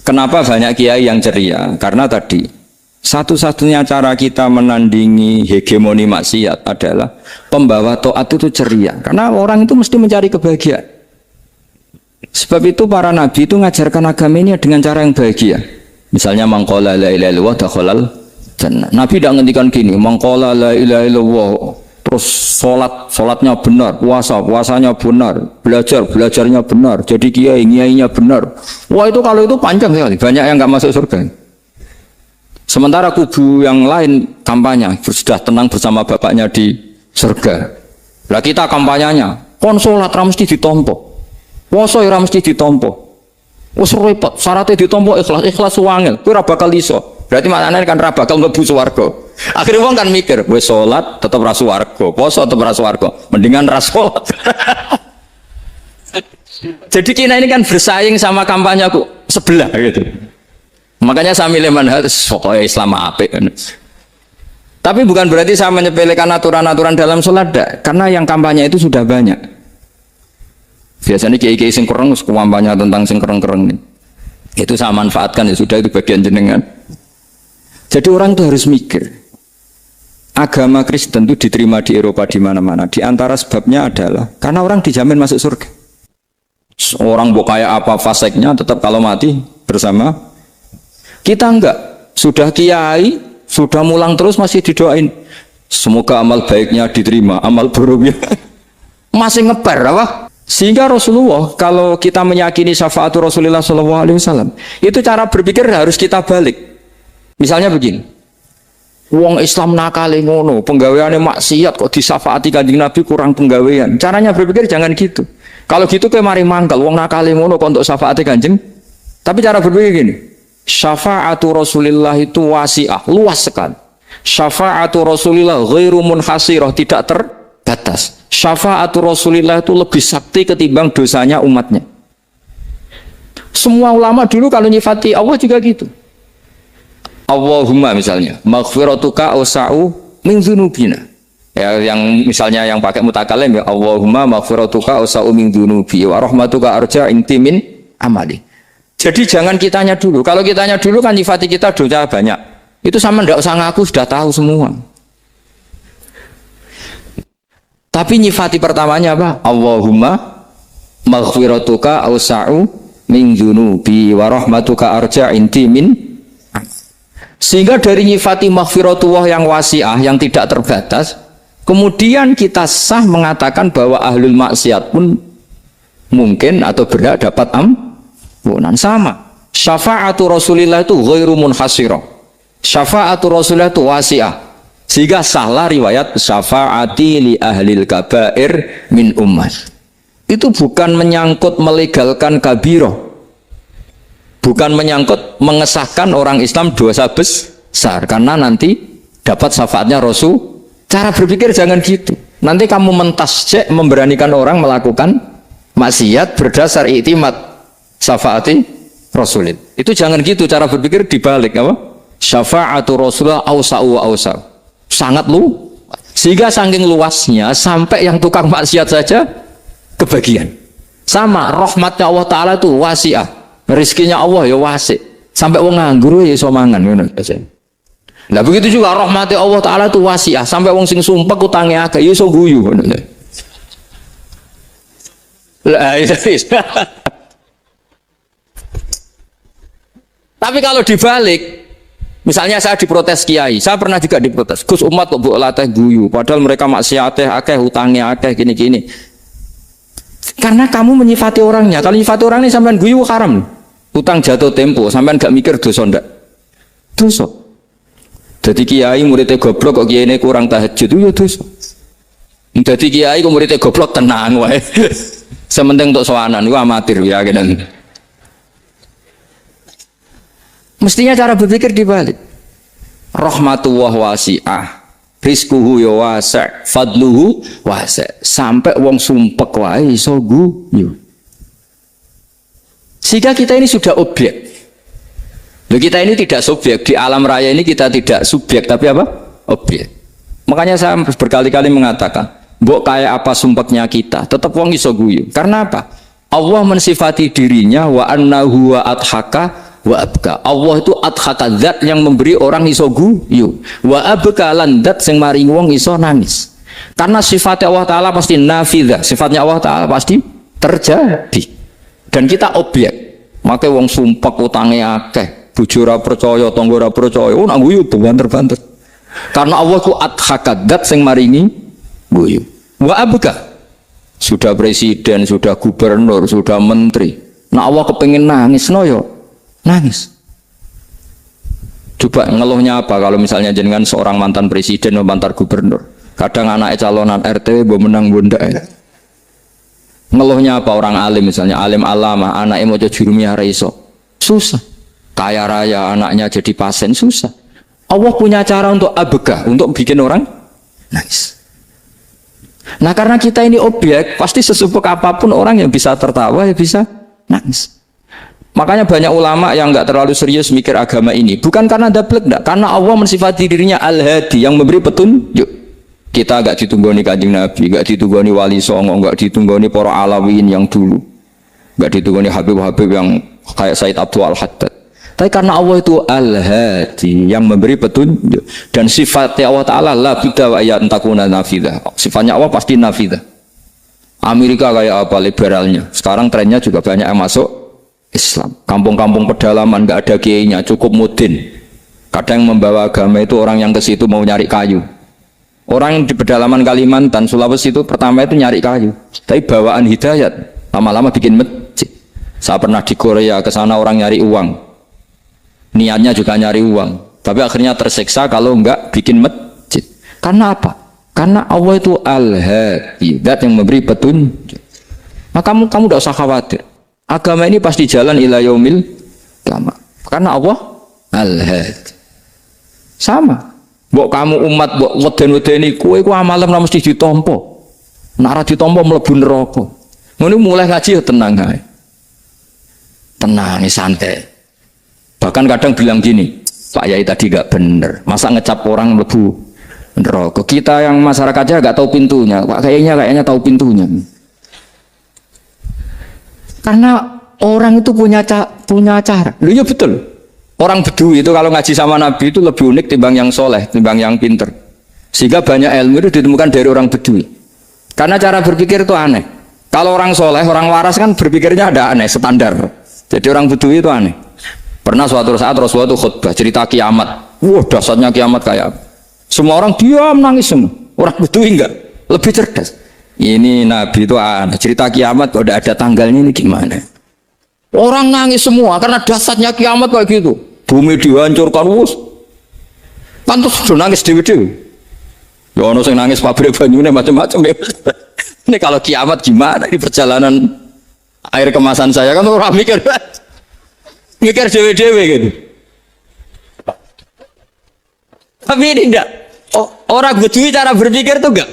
Kenapa banyak kiai yang ceria? Karena tadi satu-satunya cara kita menandingi hegemoni maksiat adalah pembawa taat itu ceria. Karena orang itu mesti mencari kebahagiaan. Sebab itu para nabi itu mengajarkan agama ini dengan cara yang bahagia. Misalnya mangqala la ilaha illallah dakhalal jannah. Nabi tidak ngendikan gini, mangqala la ilaha illallah terus sholatnya benar, puasanya benar, belajarnya benar, jadi kiainya benar. Wah itu kalau itu panjang sekali, banyak yang nggak masuk surga. Sementara kubu yang lain kampanye sudah tenang bersama bapaknya di surga. Lah kita kampanyenya, kon sholat ra mesti ditompo, puasa ra mesti ditompo. Wes repot, syaratnya ditompo ikhlas wangel, kowe ora bakal iso. Berarti maknanya kan ra bakal mlebu swarga. Akhirnya wong kan mikir, wis salat tetep ra swarga, poso tetep ra swarga, mendingan ra salat. Jadi kita ini kan bersaing sama kampanye aku sebelah gitu. Makanya saya milih manhaj pokoknya Islam apik. Tapi bukan berarti saya menyepelekan aturan-aturan dalam salat, karena yang kampanye itu sudah banyak. Biasanya kiai-kiai sing kereng kampanye tentang sing kereng-kereng ini. Itu saya manfaatkan, ya sudah, itu bagian jenengan. Jadi orang itu harus mikir. Agama Kristen itu diterima di Eropa di mana-mana. Di antara sebabnya adalah karena orang dijamin masuk surga. Orang mau kayak apa faseknya tetap kalau mati bersama. Kita enggak. Sudah kiai, sudah mulang terus masih didoain. Semoga amal baiknya diterima, amal buruknya masih ngeper apa? Sehingga Rasulullah, kalau kita meyakini syafaat Rasulullah SAW, itu cara berpikir harus kita balik. Misalnya begini, wong Islam nakale ngono, penggaweane maksiat kok disafaati Kanjeng Nabi kurang penggawean. Caranya berpikir jangan gitu. Kalau gitu kayak mari mangkal, wong nakale ngono kok untuk syafaati Kanjeng. Tapi cara berpikir gini, syafaatu Rasulillah itu wasi'ah, luas sekali. Syafaatu Rasulillah ghairu munhasirah, tidak terbatas. Syafaatu Rasulillah itu lebih sakti ketimbang dosanya umatnya. Semua ulama dulu kalau nyifati Allah juga gitu. Allahumma misalnya, maghfiratuka awsa'u min dzunubina. Ya, yang misalnya yang pakai mutakalim ya, Allahumma maghfiratuka awsa'u min dzunubi wa rahmatuka arja inti min amali. Jadi jangan kitanya dulu. Kalau kitanya dulu kan nyifati kita dosa banyak. Itu sama ndak usah ngaku, sudah tahu semua. Tapi nyifati pertamanya apa? Allahumma maghfiratuka awsa'u min dzunubi wa rahmatuka arja inti min. Sehingga dari nyifati maghfiratullah yang wasi'ah, yang tidak terbatas, kemudian kita sah mengatakan bahwa ahlul maksiat pun mungkin atau berhak dapat ampunan. Sama, syafaatu Rasulillah itu ghairu munhasirah, syafaatu Rasulillah itu wasi'ah. Sehingga sahlah riwayat syafaati li ahlil kabair min ummat. Itu bukan menyangkut melegalkan kabiroh, bukan menyangkut mengesahkan orang Islam dosa besar, karena nanti dapat syafaatnya Rasul. Cara berpikir jangan gitu. Nanti kamu mentasjek, memberanikan orang melakukan maksiat berdasar iktimat syafaati Rasulin. Itu jangan gitu cara berpikir, dibalik apa? Syafaatu Rasulullah awsa'u wa awsa'u. Sangat lu. Sehingga saking luasnya sampai yang tukang maksiat saja kebagian. Sama rahmatnya Allah Ta'ala itu wasi'ah. Rizkinya Allah ya wasik, sampai wong nganggur ya iso mangan ngono aja. Lah begitu juga rahmati Allah Taala itu wasiah, sampai wong sing sumpek utange akeh ya iso guyu ngono. Lah tapi kalau dibalik, misalnya saya diprotes kiai, saya pernah juga diprotes, Gus umat kok mbok latih guyu, padahal mereka maksiate akeh, utange akeh gini-gini. Karena kamu menyifati orangnya. Kalau menyifati orang ini sampean guyu haram. Utang jatuh tempo, sampean gak mikir dosa ndak? Dosa. Jadi kiai muridnya goblok kok kiai ini kurang tahajud itu ya dosa. Jadi kiai kok muridnya goblok tenang wae. Sementing untuk sowanan itu amatir ya kan. Mestinya cara berpikir dibalik. Rahmatullah wasi'ah, rizquhu ya wasi', fadluhu wasi'. Sampai wong sumpek wae iso guyu. Sehingga kita ini sudah objek. Loh, kita ini tidak subjek. Di alam raya ini kita tidak subjek, tapi apa? Objek. Makanya saya berkali-kali mengatakan, mbok kayak apa sumpeknya kita, tetap wong iso guyu. Karena apa? Allah mensifati dirinya wa annahu wa adhaka wa abka. Allah itu adhaka, zat yang memberi orang iso guyu. Wa abka lan zat sing maringi wong iso nangis. Karena sifatnya Allah Ta'ala pasti nafidah, sifatnya Allah Ta'ala pasti terjadi. Dan kita objek. Makanya wong sumpah utangnya akeh, bojo ora percaya, tangga ora percaya, nak guyu banter-banter. Karena Allah itu adhaka, zat sing maringi guyu. Wa abka. Sudah presiden, sudah gubernur, sudah menteri. Nah Allah kepengen nangis, no yo nangis. Coba ngeluhnya apa kalau misalnya jenengan seorang mantan presiden atau mantan gubernur. Kadang anaknya calonan RT mau menang bunda. Ngeluhnya apa orang alim misalnya, alim alama, anaknya mau jadi jurumiyah raiso. Susah. Kaya raya anaknya jadi pasien, susah. Allah punya cara untuk abegah, untuk bikin orang nangis. Nah karena kita ini objek, pasti sesubuk apapun orang yang bisa tertawa, ya bisa nangis. Makanya banyak ulama yang nggak terlalu serius mikir agama ini, bukan karena dablek, enggak, karena Allah mensifati dirinya Al-Hadi yang memberi petunjuk. Kita nggak ditunggoni Kanjeng Nabi, nggak ditunggoni Wali Songo, nggak ditunggoni para Alawin yang dulu, nggak ditunggoni Habib-Habib yang kayak Said Abdul Al-Haddad. Tapi karena Allah itu Al-Hadi yang memberi petunjuk, dan sifatnya Allah Ta'ala la bidda wa ayat takuna nafidah. Sifatnya Allah pasti nafidah. Amerika kayak apa liberalnya, sekarang trennya juga banyak yang masuk Islam. Kampung-kampung pedalaman nggak ada kiainya, cukup mudin. Kadang yang membawa agama itu orang yang ke situ mau nyari kayu. Orang yang di pedalaman Kalimantan, Sulawesi itu pertama itu nyari kayu, tapi bawaan hidayat lama-lama bikin masjid. Saya pernah di Korea, ke sana orang nyari uang. Niatnya juga nyari uang, tapi akhirnya tersiksa kalau enggak bikin masjid. Karena apa? Karena Allah itu Al-Hadi, zat yang memberi petunjuk. Maka kamu tidak usah khawatir. Agama ini pasti jalan ila yaumil qiyamah. Karena Allah Al-Hadi. Sama. Mbok kamu umat mbok weden-wedeni kowe ku amalem ora mesti ditampa. Nek ora ditampa mlebu neraka. Ngono mulai ngaji ya tenang ae. Tenang, santai. Bahkan kadang bilang gini, Pak Yai tadi gak bener, masa ngecap orang lebu neraka. Kita yang masyarakatnya gak tahu pintunya, Pak kayaknya tahu pintunya. Karena orang itu punya cara. Lu ya betul. Orang Bedui itu kalau ngaji sama Nabi itu lebih unik timbang yang soleh, timbang yang pinter. Sehingga banyak ilmu itu ditemukan dari orang Bedui. Karena cara berpikir itu aneh. Kalau orang soleh, orang waras kan berpikirnya ada aneh, standar. Jadi orang Bedui itu aneh. Pernah suatu saat Rasulullah itu khutbah cerita kiamat. Wah, dasarnya kiamat kayak apa? Semua orang diam nangis semua. Orang Bedui enggak, lebih cerdas. Ini Nabi itu cerita kiamat kalau ada tanggalnya ini gimana? Orang nangis semua karena dasarnya kiamat kayak gitu. Bumi dihancurkan, wus. Pantas sudah nangis dewi-dewi. Ya ono sing nangis pabrik banyune macam-macam. Ini kalau kiamat gimana? Ini perjalanan air kemasan saya kan orang mikir dewe-dewe gitu. Tapi ini enggak. Orang Bedui cara berpikir tuh enggak.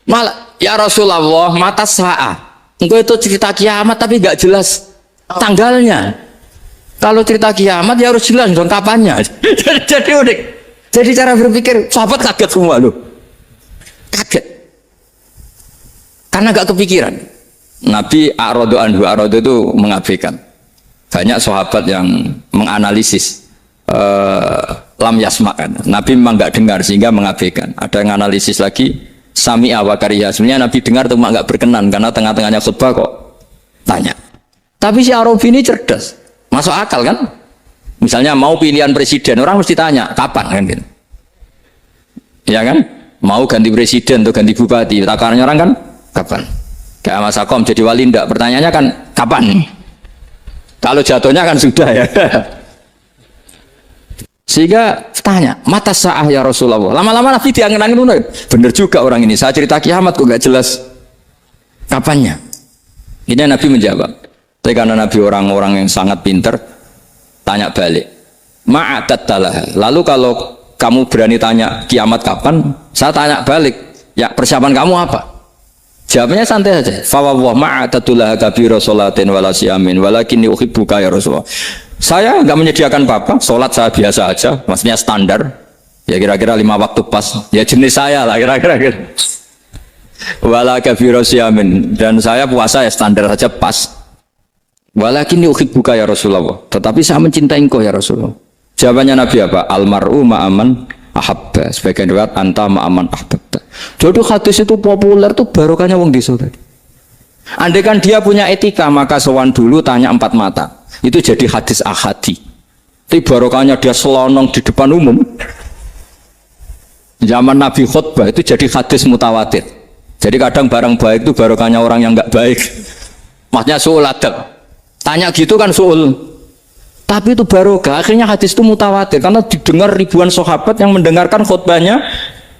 Malah ya Rasulullah mata sa'ah. Engkau itu cerita kiamat tapi enggak jelas tanggalnya. Kalau cerita kiamat ya harus jelas dong kapannya. Jadi unik. Jadi cara berpikir sahabat kaget semua loh. Kaget. Karena enggak kepikiran. Nabi a'radu anhu, a'radu itu mengabaikan. Banyak sahabat yang menganalisis lam yasma'kan. Nabi memang nggak dengar sehingga mengabaikan. Ada yang analisis lagi sami'a wa kariha. Sebenarnya Nabi dengar cuma nggak berkenan karena tengah-tengahnya khutbah kok tanya. Tapi si Arabi ini cerdas, masuk akal kan? Misalnya mau pilihan presiden, orang mesti tanya kapan kan gitu. Ya kan? Mau ganti presiden atau ganti bupati, takarannya orang kan kapan? Kayak Mas Akom jadi wali ndak? Pertanyaannya kan kapan? Kalau jatuhnya kan sudah ya. Sehingga tanya, mata sa'ah ya Rasulullah. Lama-lama Nabi diangin-angin, bener juga orang ini. Saya cerita kiamat kok gak jelas kapannya. Ini Nabi menjawab. Tapi karena Nabi orang-orang yang sangat pinter, tanya balik. Ma'adattalah. Lalu kalau kamu berani tanya kiamat kapan, saya tanya balik. Ya persiapan kamu apa? Jawabnya santai saja. Fawwah ma'adatullah kabira sholatin wala siyamin walakinni uhibbuka ya Rasulullah. Saya nggak menyediakan apa-apa, sholat saya biasa aja, maksudnya standar. Ya kira-kira 5 waktu pas. Ya jenis saya lah kira-kira. Wala kabira siyamin, dan saya puasa ya standar saja pas. Walakin uhibbuka ya Rasulullah. Tetapi saya mencintai engkau ya Rasulullah. Jawabannya Nabi apa? Almar'u ma'aman ahabba. Sebagian riwayat anta ma'aman ahbabta. Jadi hadis itu populer tuh barokahnya wong desa tadi. Andai kan dia punya etika maka sowan dulu tanya 4 mata. Itu jadi hadis ahadi. Tapi barokahnya dia selonong di depan umum. Zaman Nabi khutbah itu jadi hadis mutawatir. Jadi kadang barang baik itu barokahnya orang yang enggak baik. Maksudnya su'ul adab. Tanya gitu kan su'ul. Tapi itu barokah. Akhirnya hadis itu mutawatir karena didengar ribuan sahabat yang mendengarkan khutbahnya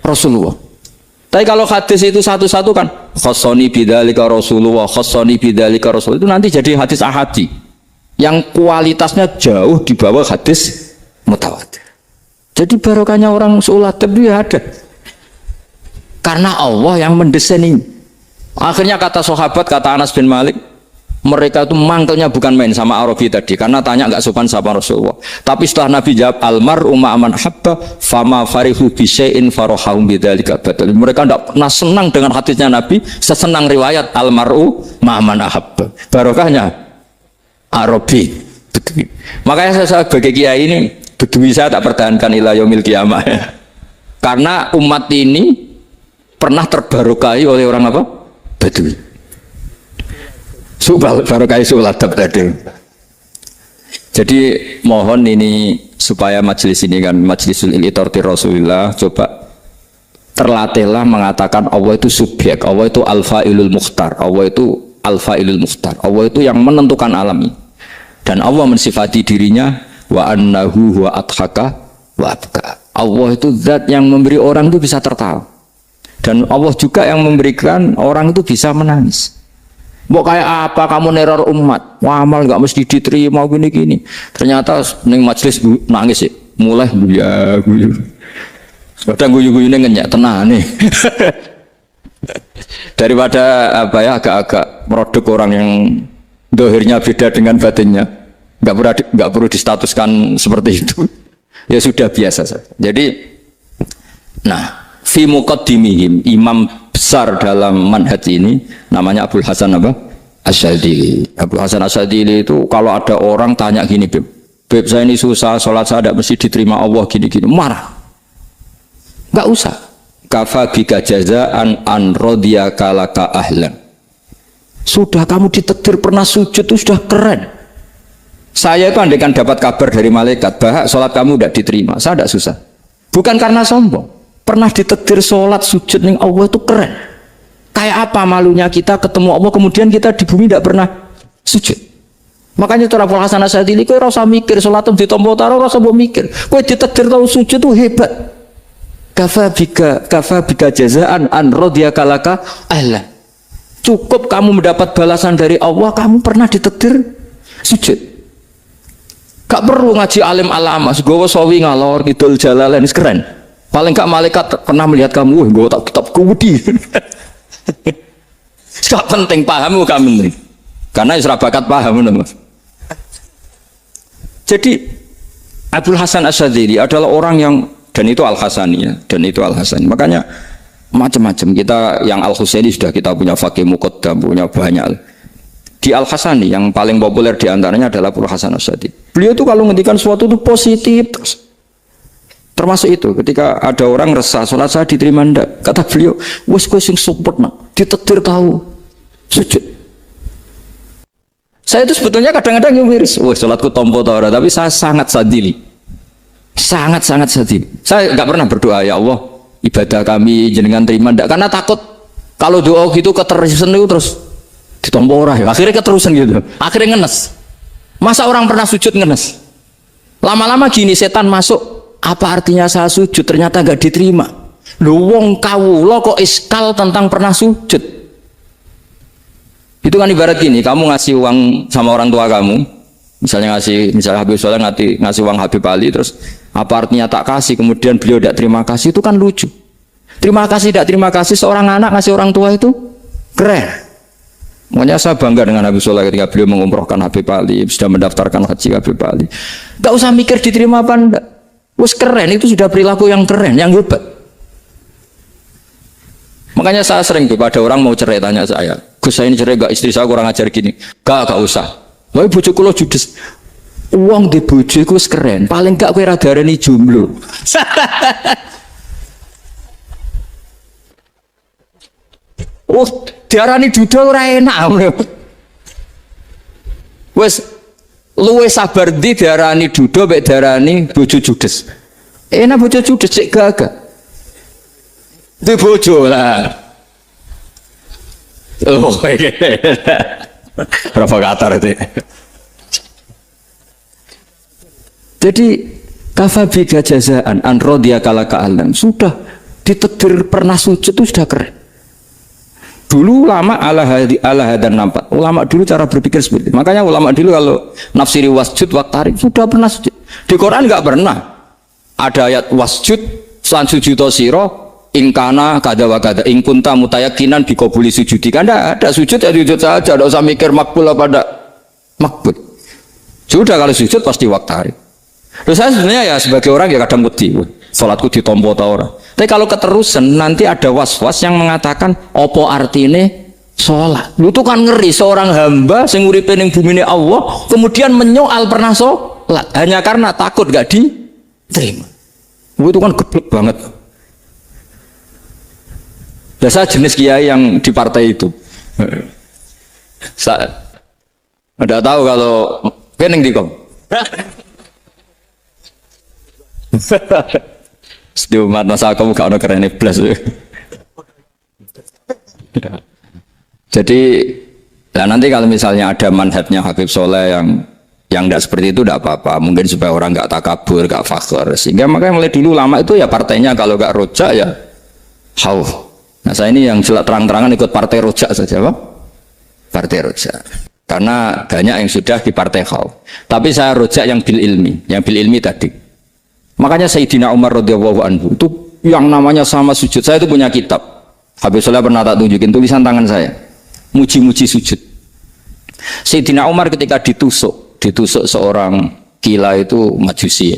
Rasulullah. Tapi kalau hadis itu satu-satu kan khassani bidzalika Rasulullah, khassani bidzalika Rasul, itu nanti jadi hadis ahadi yang kualitasnya jauh di bawah hadis mutawatir. Jadi barokahnya orang su'ul adab itu ada. Karena Allah yang mendesain ini. Akhirnya kata sahabat, kata Anas bin Malik, mereka itu mangkelnya bukan main sama Arabi tadi karena tanya nggak sopan sama Rasulullah. Tapi setelah Nabi jawab almar ma'aman habba fama farihu bi syai'in farahum bidzalika badal. Mereka tidak pernah senang dengan hadisnya Nabi sesenang riwayat almar'u ma'aman habba. Barokahnya Arabi. Makanya saya sebagai kiai ini Bedui saya tak pertahankan ila yaumil qiyamah. Karena umat ini pernah terbarokahi oleh orang apa? Bedui. Barokah su'ul adab tadi. Jadi mohon ini supaya majelis ini kan majlisul iltorti Rasulullah, coba terlatihlah mengatakan Allah itu subjek, Allah itu al-fa'ilul mukhtar, Allah itu al-fa'ilul mukhtar, Allah itu yang menentukan alam ini. Dan Allah mensifati dirinya wa annahu huwa adhaka wa abka. Allah itu zat yang memberi orang itu bisa tertawa. Dan Allah juga yang memberikan orang itu bisa menangis. Mau kayak apa kamu neror umat, wah amal nggak mesti diterima gini-gini. Ternyata neng majelis nangis sih, mulai guyu. Kadang guyu-guyu ngenyek tenang nih. Daripada apa ya agak-agak merodok orang yang dohirnya beda dengan batinnya, nggak perlu distatuskan seperti itu. Ya sudah biasa saja. Jadi, nah, fi muqaddimihim imam besar dalam manhaj ini namanya Abdul Hasan apa? Asyadzili. Abdul Hasan Asyadzili itu kalau ada orang tanya gini, Beb saya ini susah, sholat saya tidak mesti diterima Allah gini-gini, marah. Enggak usah. Kafa bika jazaan an radiyaka laka ahlan. Sudah kamu ditakdir pernah sujud itu sudah keren. Saya itu andaikan dapat kabar dari malaikat bahwa sholat kamu tidak diterima, saya tidak susah. Bukan karena sombong. Pernah ditakdir sholat sujud ning Allah itu keren. Kayak apa malunya kita ketemu Allah kemudian kita di bumi tidak pernah sujud. Makanya cara Abdul Hasan Asyadzili kowe ora usah mikir sholat ditampa taro ora usah mbok mikir. Kowe ditakdir tau sujud itu hebat. Kafa bika jazaan an radiyaka laka ahlan. Cukup kamu mendapat balasan dari Allah kamu pernah ditakdir sujud. Gak perlu ngaji alim alama, segowo sawi ngalor ngidul jalalain keren. Paling gak malaikat pernah melihat kamu, gue tak kitab kudi. Gak penting paham kamu nih, karena isra bakat paham nih. Jadi Abdul Hasan Asyadzili adalah orang yang dan itu Al Hasani ya, dan itu Al Hasani. Makanya macam-macam kita yang Al Husaini sudah kita punya fakih muqaddam, punya banyak. Di Al Hasani yang paling populer diantaranya adalah Abdul Hasan Asyadzili. Beliau tuh kalau ngendikan sesuatu itu positif terus. Termasuk itu ketika ada orang resah sholat saya diterima ndak, kata beliau wes kowe sing sempurna ditakdir tahu sujud. Saya itu sebetulnya kadang-kadang yang miris, wes sholatku tompo ta ora, tapi saya sangat sadili, sangat sadili. Saya nggak pernah berdoa ya Allah ibadah kami jenengan terima ndak, karena takut kalau doa gitu keterusan itu terus ditompo ora ya, akhirnya keterusan gitu, akhirnya ngenes. Masa orang pernah sujud ngenes, lama-lama gini setan masuk. Apa artinya saya sujud ternyata gak diterima? Lu wong kawula kok iskal tentang pernah sujud. Itu kan ibarat gini, kamu ngasih uang sama orang tua kamu, misalnya Habib Soleh ngasih uang Habib Ali, terus apa artinya tak kasih, kemudian beliau tidak terima kasih, itu kan lucu. Terima kasih tidak terima kasih, seorang anak ngasih orang tua itu keren. Makanya saya bangga dengan Habib Soleh ketika beliau mengumrohkan Habib Ali, sudah mendaftarkan haji Habib Ali. Gak usah mikir diterima apa enggak. Wes keren, itu sudah perilaku yang keren, yang hebat. Makanya saya sering tuh pada orang mau cerai tanya saya, Gus saya ini cerai gak, istri saya kurang ajar gini. Gak usah. Wae bojo kula judes. Wong di bojo iku wis keren, paling gak kowe ra darani jomblo. Oh, diarani duda ora enak. Wes luwe sabar ndi diarani duda mek diarani bojo judes. Enak bojo judes cek gagah. Di bojo lah. Oh, provokator itu. Jadi kafabi jazaan an rodiya kala ka'alam sudah ditetir pernah sujud itu sudah keren. Dulu ulama ala hadan nampak. Ulama dulu cara berpikir seperti itu. Makanya ulama dulu kalau nafsiri wasjud waqtarib sudah pernah sujud. Di Quran enggak pernah ada ayat wasjud san sujudo siro ingkana kada wa kada ing kunta mutayakinan biqabuli sujudi. Kan ada sujud ya sujud saja, enggak usah mikir makbul apa enggak makbul. Sudah kalau sujud pasti waqtarib. Terus saya sebenarnya ya sebagai orang ya kadang wedi, salatku ditompo ta ora. Tapi kalau keterusan nanti ada was-was yang mengatakan opo artine sholat. Itu kan ngeri seorang hamba sing uripe ning bumine Allah kemudian menyoal pernah sholat hanya karena takut gak diterima. Itu kan geblek banget. Biasa jenis kiai yang di partai itu. Saya tidak tahu kalau kening dikom. Setiap umat masa kamu gak ada keren plus. Jadi ya nanti kalau misalnya ada manhajnya Habib Soleh yang tidak seperti itu tidak apa-apa. Mungkin supaya orang nggak takabur, nggak fakir. Sehingga makanya mulai dulu lama itu ya partainya kalau nggak rojak ya hauf. Nah saya ini yang jelas terang-terangan ikut partai rojak saja, Pak. Partai rojak. Karena banyak yang sudah di partai hauf. Tapi saya rojak yang bil ilmi tadi. Makanya Sayyidina Umar radhiyallahu anhu itu yang namanya sama sujud. Saya itu punya kitab. Habib Soleh pernah tak tunjukin tulisan tangan saya. Muji-muji sujud. Sayyidina Umar ketika ditusuk seorang gila itu Majusi.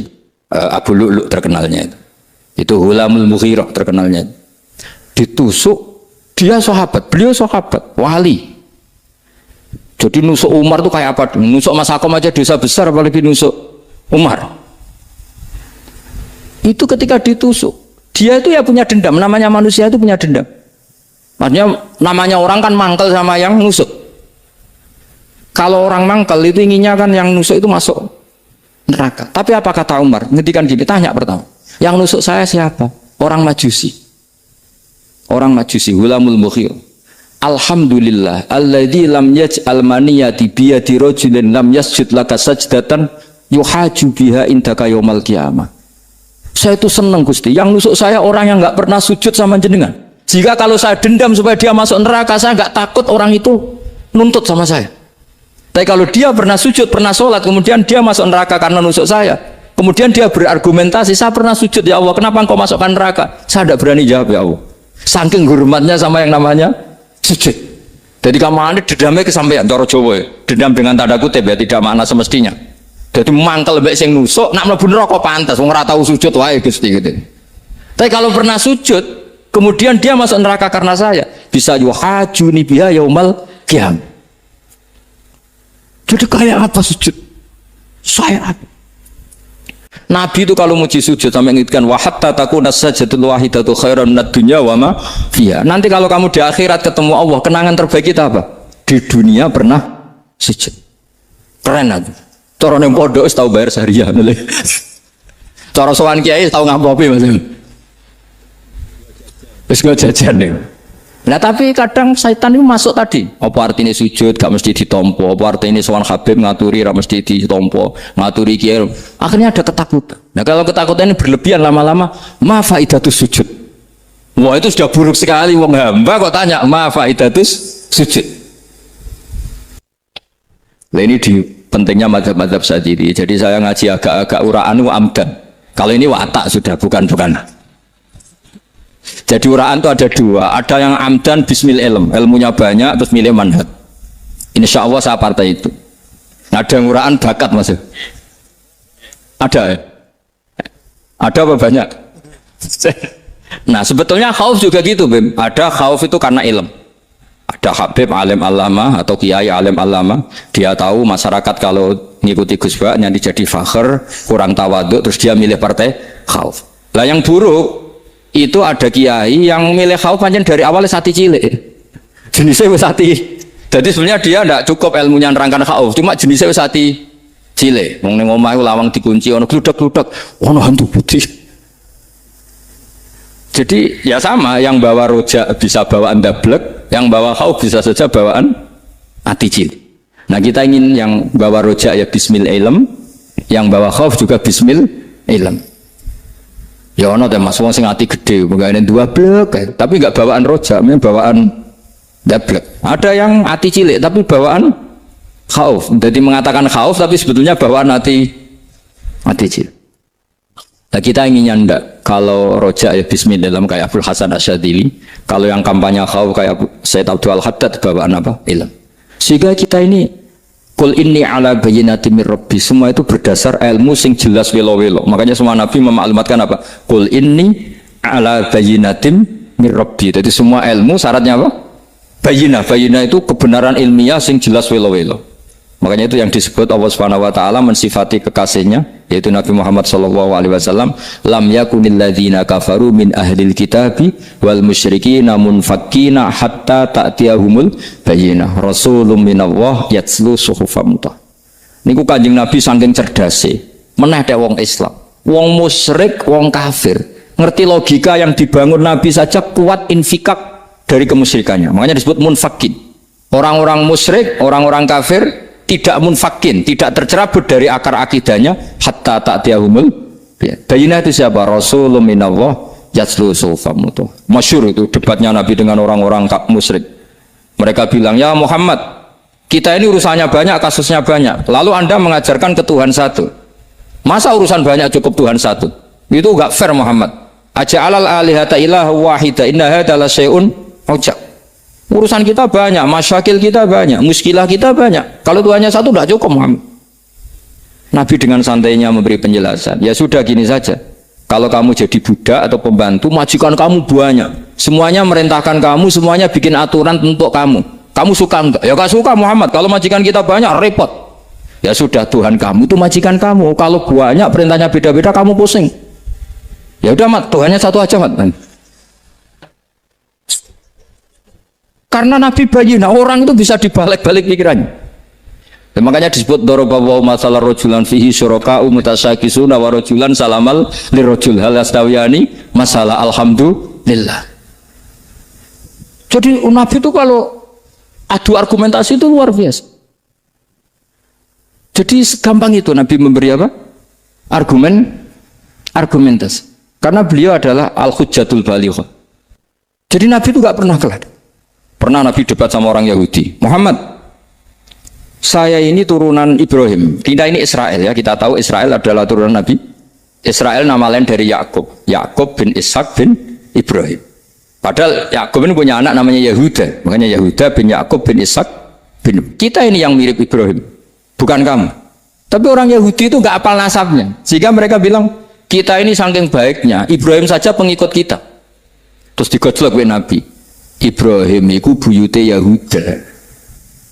Abu Lu'lu' terkenalnya itu. Itu Hulamul Mughirah terkenalnya. Ditusuk, dia sahabat, beliau sahabat, wali. Jadi nusuk Umar itu kayak apa? Nusuk Mas Akom aja dosa besar apalagi nusuk Umar. Itu ketika ditusuk dia itu ya punya dendam, namanya manusia itu punya dendam. Maksudnya namanya orang kan mangkel sama yang nusuk. Kalau orang mangkel itu inginnya kan yang nusuk itu masuk neraka. Tapi apa kata Umar? Ngendikan gini, tanya pertama, yang nusuk saya siapa? Orang Majusi. Orang Majusi, Hulamul Mughirah. Alhamdulillah alladzi lam yaj'al maniyati biyadi rajulin lam yasjud laka sajdatan yuhaju biha indaka yaumal qiyamah. Saya itu senang Gusti, yang nusuk saya orang yang nggak pernah sujud sama jenengan. Jika kalau saya dendam supaya dia masuk neraka, saya nggak takut orang itu nuntut sama saya. Tapi kalau dia pernah sujud, pernah sholat, kemudian dia masuk neraka karena nusuk saya, kemudian dia berargumentasi, saya pernah sujud ya Allah, kenapa engkau masukkan neraka? Saya tidak berani jawab ya Allah. Saking hormatnya sama yang namanya sujud. Jadi kamu dendamnya kesampaian, cara Jawa, dendam dengan tanda kutip ya, tidak makna semestinya. Jadi mangkel mbek sing nusuk nak mlebu neraka pantas wong ora tau sujud wae Gusti gitu. Tapi kalau pernah sujud kemudian dia masuk neraka karena saya, bisa yuhajuni biha yaumal qiyamah. Jadi kayak apa sujud? Saya Nabi itu kalau muji sujud sampai mengingatkan wa hatta takuna sajdatul wahidatu khairan minad dunya wa ma fiha. Nanti kalau kamu di akhirat ketemu Allah, kenangan terbaik kita apa? Di dunia pernah sujud. Keren aja. Cara nang pondok wis tau bayar seharian lho. Cara sowan kiai tau ngampopi Mas. Wis go jajan nih. Nah tapi kadang setan itu masuk tadi. Apa artinya sujud gak mesti ditompo, apa artinya sowan Habib ngaturi ra mesti ditompo, ngaturi kiai. Akhirnya ada ketakutan. Nah kalau ketakutan ini berlebihan lama-lama, ma faidatus sujud. Wah itu sudah buruk sekali wong hamba kok tanya ma faidatus sujud. Lah ini di pentingnya mazhab-mazhab Syadzili. Jadi saya ngaji agak-agak uraan wa amdan. Kalau ini watak sudah bukan. Jadi uraan itu ada dua. Ada yang amdan bismil ilm, ilmunya banyak terus milih manhaj. Insya Allah saya partai itu. Ada yang uraan bakat Mas. Ada ya? Ada apa banyak? Nah sebetulnya khauf juga gitu Bim. Ada khauf itu karena ilm. ada Habib alim alama atau kiai alim alama, dia tahu masyarakat kalau ngikuti Gus Bak nanti jadi fakir, kurang tawaduk, terus dia milih partai khauf. Lah yang buruk itu ada kiai yang milih khauf pancen dari awalnya sati cilik, jenisnya wis sati. Jadi sebenarnya dia tidak cukup ilmunya nerangkan khauf, cuma jenisnya wis sati cilik. Wong ning omah lawang dikunci, ono gludak-gludak, ono hantu putih. Jadi ya sama, yang bawa rojak bisa bawaan dablek, yang bawa khauf bisa saja bawaan ati cilik. Nah kita ingin yang bawa rojak ya bismil ilm, yang bawa khauf juga bismil ilm. Ya ono teh Mas wong sing ati gede, mengene dua blek, tapi enggak bawaan rojak, bawaan dablek. Ada yang ati cilik tapi bawaan khauf. Jadi mengatakan khauf tapi sebetulnya bawaan ati cilik. Nah kita inginnya ndak, kalau rojak ya bismillah kayak Abdul Hasan Asyadili, kalau yang kampanye khauf kayak Sayyid Abdul Al-Haddad bawaan apa? Ilm. Sehingga kita ini kul inni ala bayyinatin mir rabbi, semua itu berdasar ilmu sing jelas welo-welo. Makanya semua nabi memaklumatkan apa? Kul inni ala bayyinatin mir rabbi. Jadi semua ilmu syaratnya apa? Bayyinah. Bayyinah itu kebenaran ilmiah sing jelas welo-welo. Makanya itu yang disebut Allah Subhanahu wa taala mensifati kekasihnya yaitu Nabi Muhammad sallallahu alaihi wasallam, lam yakunil ladzina kafaru min ahlil kitabi wal musyrikina munfakkina hatta ta'tiyahumul bayyinah rasulun minallah yatslu suhufam mutahharah. Niku Kanjeng Nabi saking cerdase meneh tek wong Islam, wong musyrik, wong kafir ngerti logika yang dibangun Nabi saja kuat infikak dari kemusyrikannya. Makanya disebut munfakin. Orang-orang musyrik, orang-orang kafir tidak munfakin, tidak tercerabut dari akar akidahnya hatta ta'tiyahumul bayyinah. Itu siapa? Rasulun minallah yatslu suhufam mutahharah. Masyhur itu debatnya Nabi dengan orang-orang musyrik. Mereka bilang, "Ya Muhammad, kita ini urusannya banyak, kasusnya banyak. Lalu Anda mengajarkan ke Tuhan satu. Masa urusan banyak cukup Tuhan satu? Itu enggak fair Muhammad. Aja'alal alihata ilaha wahida inna hadza la syai'un ujab." Urusan kita banyak, masyakil kita banyak, muskilah kita banyak. Kalau Tuhannya satu tidak cukup Muhammad. Nabi dengan santainya memberi penjelasan. Ya sudah gini saja. Kalau kamu jadi budak atau pembantu, majikan kamu banyak. Semuanya merintahkan kamu, semuanya bikin aturan untuk kamu. Kamu suka enggak? Ya gak suka Muhammad. Kalau majikan kita banyak, repot. Ya sudah, Tuhan kamu itu majikan kamu. Kalau banyak perintahnya beda-beda, kamu pusing. Ya udah Mat, Tuhannya satu aja Mat. Karena Nabi bayyinah, orang itu bisa dibalik-balik pikirannya. Dan makanya disebut daraballahu masalah rajulan fihi syuraka'u mutasyakisuna wa rajulan salamal lirajul hal yastawiyani masalah alhamdulillah. Jadi Nabi itu kalau adu argumentasi itu luar biasa. Jadi segampang itu Nabi memberi apa? Argumentasi. Karena beliau adalah al-hujjatul balighah. Jadi Nabi itu gak pernah kalah. Pernah Nabi debat sama orang Yahudi, Muhammad, saya ini turunan Ibrahim. Kita ini Israel ya, kita tahu Israel adalah turunan Nabi. Israel nama lain dari Yakub, Yakub bin Ishak bin Ibrahim. Padahal Yakub ini punya anak namanya Yahuda, makanya Yahuda bin Yakub bin Ishak bin. Kita ini yang mirip Ibrahim, bukan kamu. Tapi orang Yahudi itu nggak apal nasabnya, sehingga mereka bilang kita ini saking baiknya Ibrahim saja pengikut kita. Terus digojlok oleh Nabi. Ibrahim itu buyute Yahuda.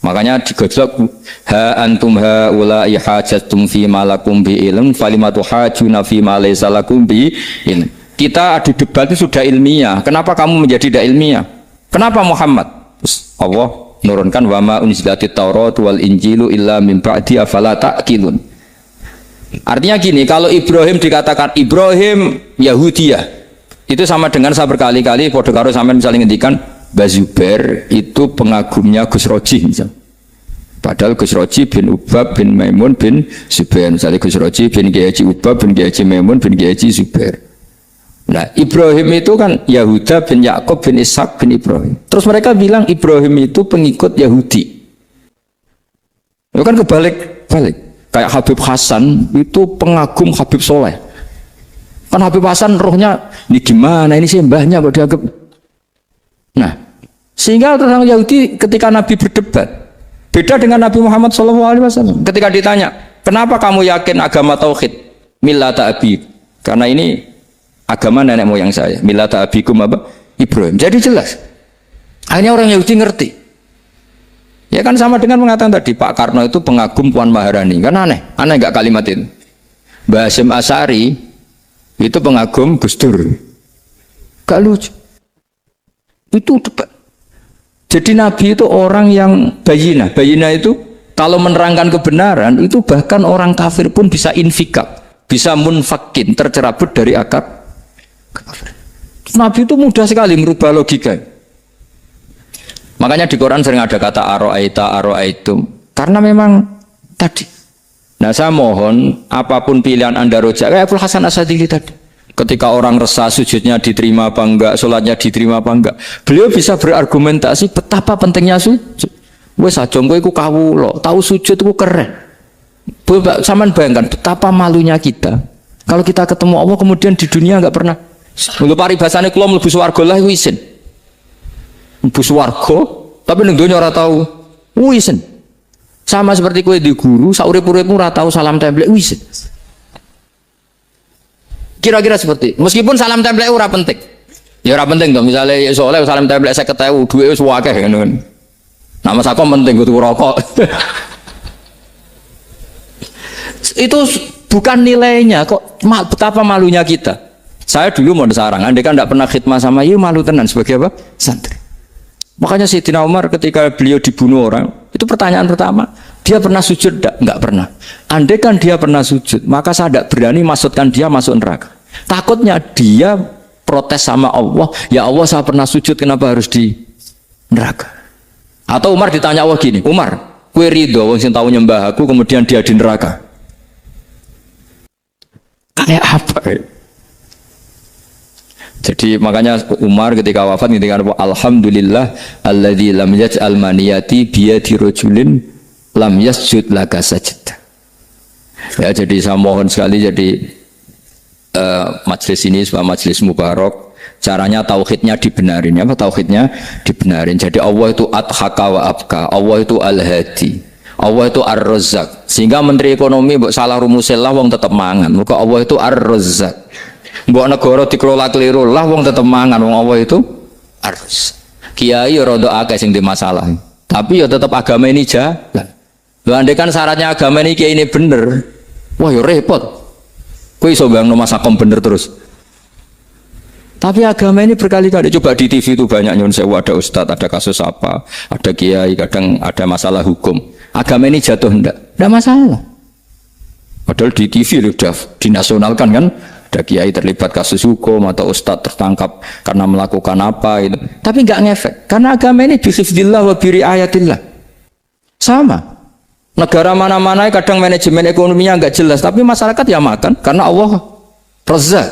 Makanya digojlok, ha antum ha ulai hajatum fi malakum bi ilm falimatu hajuna fi ma laysa lakum bi ilm. Kita adu debat itu sudah ilmiah. Kenapa kamu menjadi tidak ilmiah? Kenapa Muhammad? Terus Allah menurunkan wa ma unzilatit Taurat wal Injilu illa min ba'di afala ta'qilun. Artinya gini, kalau Ibrahim dikatakan Ibrahim Yahudiyah, itu sama dengan saya berkali-kali podo karo sampean misalnya ngendikan Bazubair itu pengagumnya Gus Roji misal. Padahal Gus Roji bin Ubab bin Maimun bin Zubair. Misalnya Gus Roji bin Kiai Haji Ubab bin Kiai Haji Maimun bin Kiai Haji Zubair. Nah Ibrahim itu kan Yahuda bin Yakub bin Ishak bin Ibrahim. Terus mereka bilang Ibrahim itu pengikut Yahudi. Itu kan kebalik-balik. Kayak Habib Hasan itu pengagum Habib Soleh. Kan Habib Hasan rohnya ini gimana, ini sih mbahnya kok dianggap. Nah, sehingga orang Yahudi ketika Nabi berdebat beda dengan Nabi Muhammad SAW. Ketika ditanya, kenapa kamu yakin agama tauhid? Millata abi. Karena ini agama nenek moyang saya. Millata abikum apa? Ibrahim. Jadi jelas. Akhirnya orang Yahudi ngerti. Ya kan sama dengan mengatakan tadi Pak Karno itu pengagum Puan Maharani. Kan aneh nggak kalimat itu? Mbah Hasyim Asy'ari itu pengagum Gus Dur. Gak lucu. Itu debat. Jadi Nabi itu orang yang bayina. Bayina itu kalau menerangkan kebenaran itu bahkan orang kafir pun bisa infikak, bisa munfakin, tercerabut dari akar. Nabi itu mudah sekali merubah logika. Makanya di Quran sering ada kata aro'aitum. Karena memang tadi. Nah saya mohon apapun pilihan Anda rojak kayak Abul Hasan Asy'adzili tadi. Ketika orang resah sujudnya diterima apa enggak, sholatnya diterima apa enggak, beliau bisa berargumentasi betapa pentingnya sujud. Wes aja kowe iku kawula, tahu sujud iku keren. Saman bayangkan betapa malunya kita kalau kita ketemu Allah kemudian di dunia enggak pernah. Lho paribasane kula mlebu swarga lah iku isin. Mlebu swarga tapi ning donya ora tahu isin. Sama seperti kowe di guru, saurip-uripmu ora tahu salam templek isin. Kira-kira seperti meskipun salam templek ora penting. Ya ora penting to, misale soleh salam templek 50.000, duwe wis akeh ngono kan. Nama sakom penting kudu rokok. Itu bukan nilainya kok, betapa malunya kita. Saya dulu mau sarang, andai kan tidak pernah khidmah sama you, malu tenan sebagai apa? Santri. Makanya Sayyidina Umar ketika beliau dibunuh orang, itu pertanyaan pertama, dia pernah sujud? Enggak pernah. Andai kan dia pernah sujud, maka saya tidak berani masukkan dia masuk neraka. Takutnya dia protes sama Allah, ya Allah saya pernah sujud, kenapa harus di neraka? Atau Umar ditanya Allah gini, Umar, kue ridho wong sing tahu nyembah aku kemudian dia di neraka. Kayak apa? Jadi makanya Umar ketika wafat ketika alhamdulillah alladzi lam yaj'al maniyati biyadi rajulin lam yasjud laka sajdah. Ya jadi saya mohon sekali jadi majelis ini sebuah majelis mubarak, caranya tauhidnya dibenarin. Apa tauhidnya dibenarin? Jadi Allah itu adhaka wa abka, Allah itu al-hadi, Allah itu ar-razzaq. Sehingga menteri ekonomi mbok salah rumusillah wong tetep mangan. Muga Allah itu ar-razzaq. Mbok negara dikelola keliru lah wong tetep mangan, wong Allah itu ar-razzaq. Kiai rada akeh sing di masalah. Tapi ya tetep agama ini jalan. Lho andai kan syaratnya agama ini kiai ini bener, wah ya repot. Kowe iso bayangno masakom bener terus. Tapi agama ini berkali-kali coba di TV itu banyak nyun sewu, ada ustadz, ada kasus apa, ada kiai, kadang ada masalah hukum. Agama ini jatuh enggak masalah. Padahal di TV sudah dinasionalkan kan, ada kiai terlibat kasus hukum atau ustadz tertangkap karena melakukan apa itu. Tapi enggak ngefek karena agama ini bihifdzillah wa biriayatillah. Sama. Negara mana-mana kadang manajemen ekonominya enggak jelas, tapi masyarakat ya makan karena Allah Razzaq.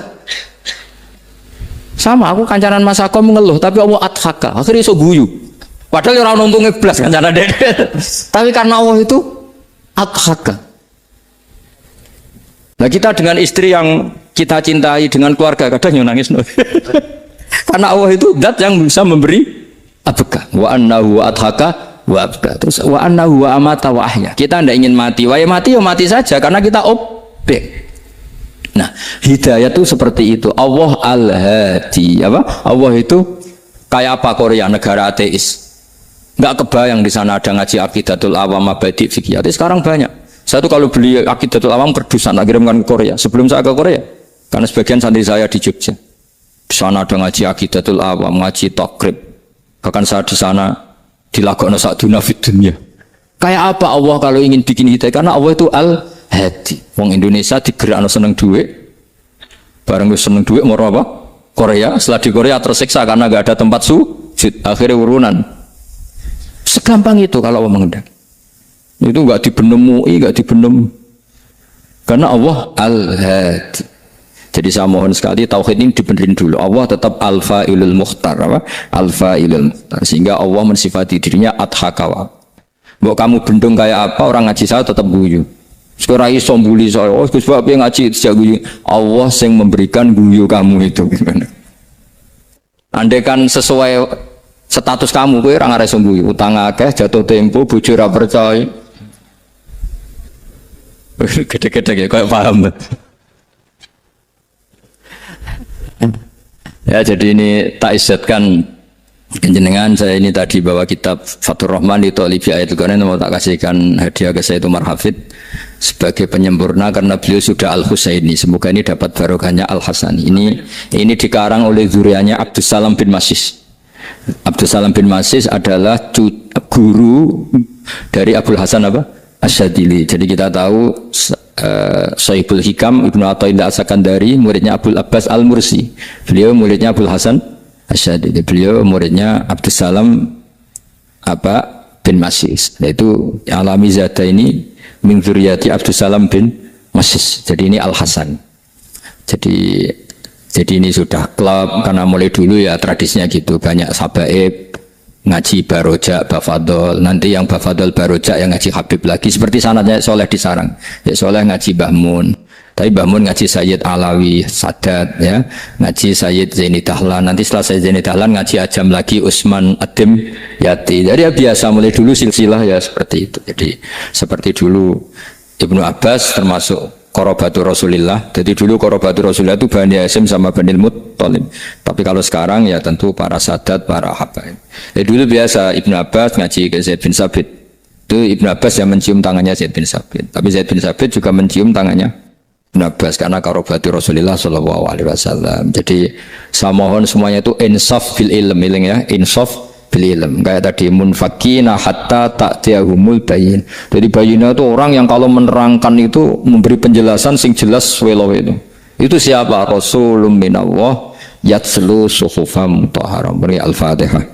Sama, aku kancanan Mas Akom mengeluh, tapi Allah adhaka, akhirnya iso guyu. Padahal orang untungnya belas kancanan deh. Tapi karena Allah itu adhaka. Nah kita dengan istri yang kita cintai, dengan keluarga kadang yang nangis. Karena Allah itu zat yang bisa memberi abka. Wa annahu adhaka wa abka. Terus wa annahu wa amata wa ahya. Kita tidak ingin mati, wa ya mati saja karena kita objek. Nah, hidayah itu seperti itu. Allah al-hadi, apa? Allah itu kayak apa Korea, negara ateis. Enggak kebayang di sana ada ngaji Aqidatul Awam, Mabadi' Fikih. Sekarang banyak. Saya tuh kalau beli Aqidatul Awam kerdusan, tak kirimkan ke Korea. Sebelum saya ke Korea, karena sebagian santri saya di Jogja. Di sana ada ngaji Aqidatul Awam, ngaji Takrib. Bahkan saya di sana dilakokno sa'duna fid dunya. Kayak apa Allah kalau ingin bikin hidayah? Karena Allah itu al-hadi. Wong Indonesia digerakno seneng duit, bareng wis seneng duit mau apa? Korea. Setelah di Korea tersiksa karena nggak ada tempat sujud, akhirnya urunan. Segampang itu kalau Allah menghendaki. Itu nggak dibenem MUI, nggak dibenem, karena Allah al-hadi. Jadi saya mohon sekali tauhid ini dibenerin dulu. Allah tetap al-fa'ilul mukhtar, apa? Al-fa'ilul mukhtar, sehingga Allah mensifati dirinya adhaka. Mbok kamu bendung kayak apa, orang ngaji saya tetap guyu. Sekarang iso mbuli saya, oh Gus Bab yang ngaji sejak guyu. Allah yang memberikan guyu kamu itu. Andai kan sesuai status kamu, kowe ora ngarep guyu. Utang akeh, jatuh tempo, bojo ora percaya. Gede-gede ya, kayak paham. Ya jadi ini tak izzatkan Jenengan saya ini tadi bawa kitab Fathur Rahman di Thalibi Ayatul Quran, mau tak kasihkan hadiah ke saya Umar Hafid sebagai penyempurna karena beliau sudah Al-Husaini. Semoga ini dapat barokahnya Al-Hasani. Ini dikarang oleh zurianya Abdus Salam bin Masis. Abdus Salam bin Masis adalah guru dari Abdul Hasan apa? Asyadili. Jadi kita tahu Sahibul Hikam Ibnu Athaillah As-Sakandari muridnya Abdul Abbas Al-Mursi. Beliau muridnya Abdul Hasan Asyadili. Beliau muridnya Abdus Salam bin Masis. Yaitu Alami Zada ini min dzurriyyati Abdus Salam bin Masis. Jadi ini Al-Hasan. Jadi ini sudah klub karena mulai dulu ya tradisinya gitu, banyak sabaib ngaji barojak bafadol, nanti yang bafadol barojak yang ngaji Habib lagi, seperti sanadnya Soleh di Sarang. Ya Soleh ngaji Bahmun, tapi Bahmun ngaji Sayyid Alawi Sadat, ya ngaji Sayyid Zaini Dahlan, nanti setelah Sayyid Zaini Dahlan ngaji Ajam lagi Usman Adim Yati. Jadi ya biasa mulai dulu silsilah ya seperti itu. Jadi seperti dulu Ibnu Abbas termasuk Korobatu Rasulillah. Jadi dulu Korobatu Rasulillah itu Bani Hasyim sama Bani Muttalib. Tapi kalau sekarang ya tentu para sadat, para habaib. Dulu biasa Ibnu Abbas ngaji ke Zaid bin Sabit. Itu Ibnu Abbas yang mencium tangannya Zaid bin Sabit. Tapi Zaid bin Sabit juga mencium tangannya Ibnu Abbas karena Korobatu Rasulillah Shallallahu Alaihi Wasallam. Jadi saya mohon semuanya itu insaf bil ilm, ya insaf ilm. Kayak tadi munfakina hatta ta'tiyahumul bayin. Jadi bayina itu orang yang kalau menerangkan itu memberi penjelasan sing jelas welo itu. Itu siapa? Rasulun minallah yatslu suhufam mutahharah. Beri Al-Fatihah.